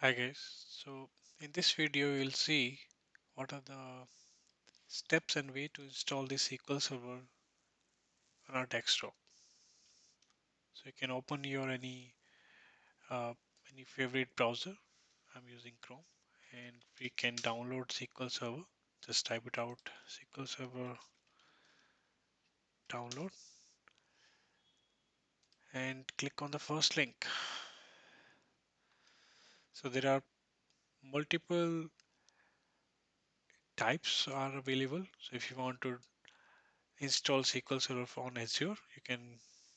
Hi guys, so in this video you'll see what are the steps and way to install the SQL Server on our desktop. So you can open your uh, any favorite browser. I'm using Chrome, and we can download SQL Server. Just type it out, SQL Server download, and click on the first link. So there are multiple types are available. So if you want to install SQL Server on Azure, you can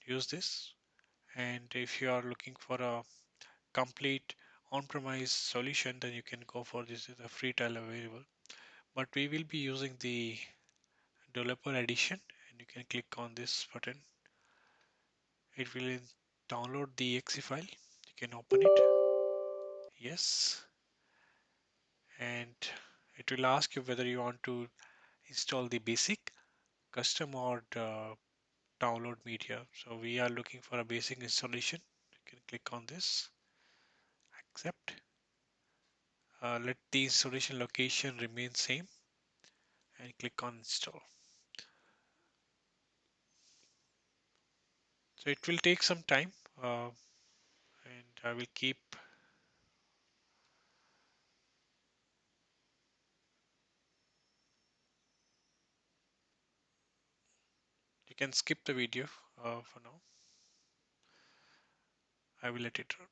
use this. And if you are looking for a complete on-premise solution, then you can go for this is a free trial available. But we will be using the developer edition, and you can click on this button. It will download the exe file. You can open it. Yes. And it will ask you whether you want to install the basic, custom, or the download media. So we are looking for a basic installation. You can click on this, accept. Let the installation location remain same and click on install. So it will take some time, and I will keep. You can skip the video for now. I will let it run.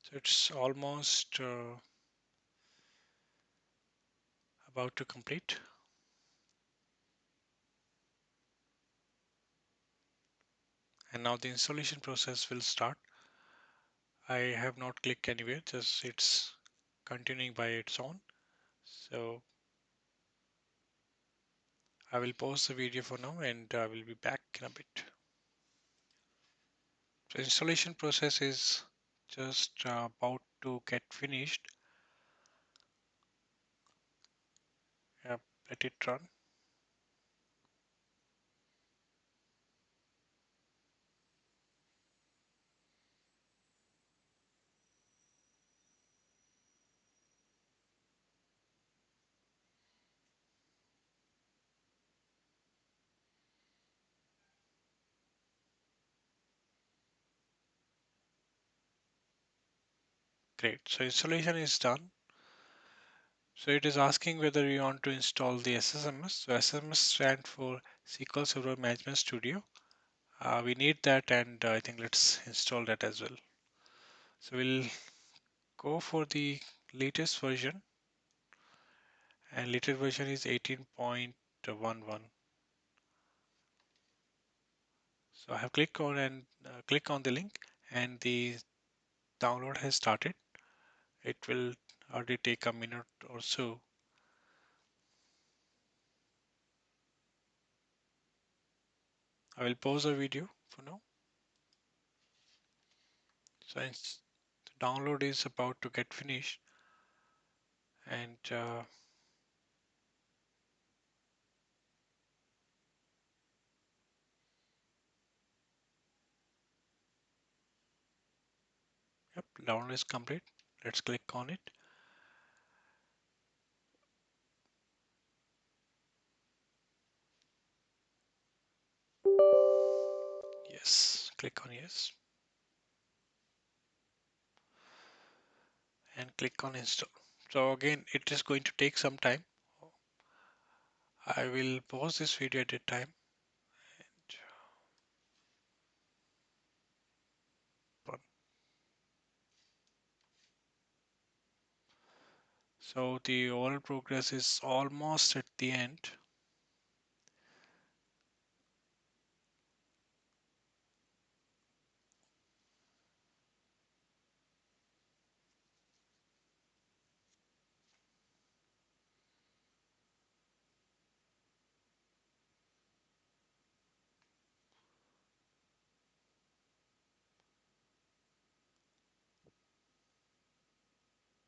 So it's almost about to complete. And now the installation process will start. I have not clicked anywhere, just it's continuing by its own. So I will pause the video for now, and I will be back in a bit. So installation process is just about to get finished. Let it run. Great. So installation is done. So it is asking whether you want to install the SSMS. So SSMS stands for SQL Server Management Studio. We need that, and I think let's install that as well. So we'll go for the latest version, and latest version is 18.11. So I have clicked on and click on the link, and the download has started. It will already take a minute or so. I will pause the video for now. So the download is about to get finished, and yep, download is complete. Let's click on it. Yes, click on yes, and click on install. So again, it is going to take some time. I will pause this video at a time. And run. So the overall progress is almost at the end.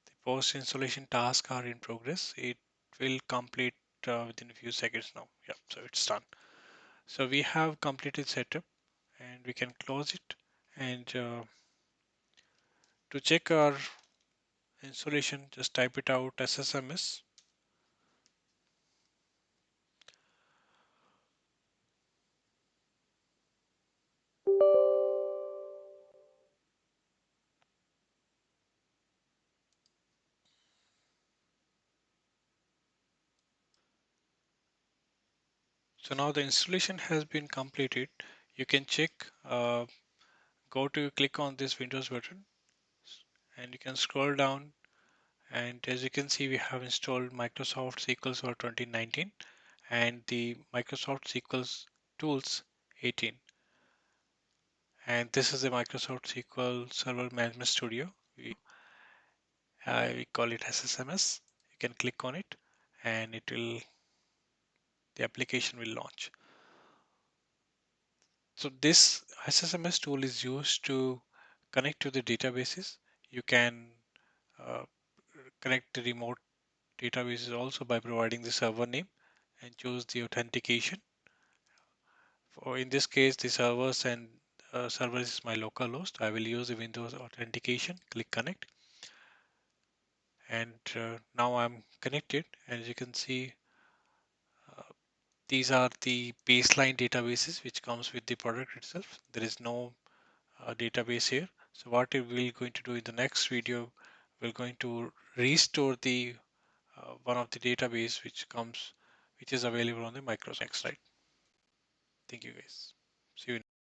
The post installation tasks are in progress. It will complete within a few seconds now. Yeah, so it's done. So we have completed setup and we can close it. And to check our installation, just type it out SSMS. So now the installation has been completed. You can check, go to click on this Windows button and you can scroll down, and as you can see we have installed Microsoft SQL Server 2019 and the Microsoft SQL Tools 18, and this is the Microsoft SQL Server Management Studio. We call it SSMS. You can click on it and the application will launch. So this SSMS tool is used to connect to the databases. You can uh, connect the remote databases also by providing the server name and choose the authentication. For in this case, the servers and server is my local host. I will use the Windows authentication. Click connect, and now I'm connected. As you can see, uh, these are the baseline databases which comes with the product itself. There is no database here. So what we're going to do in the next video, we're going to restore the one of the database which is available on the Microsoft. Next slide. Thank you guys.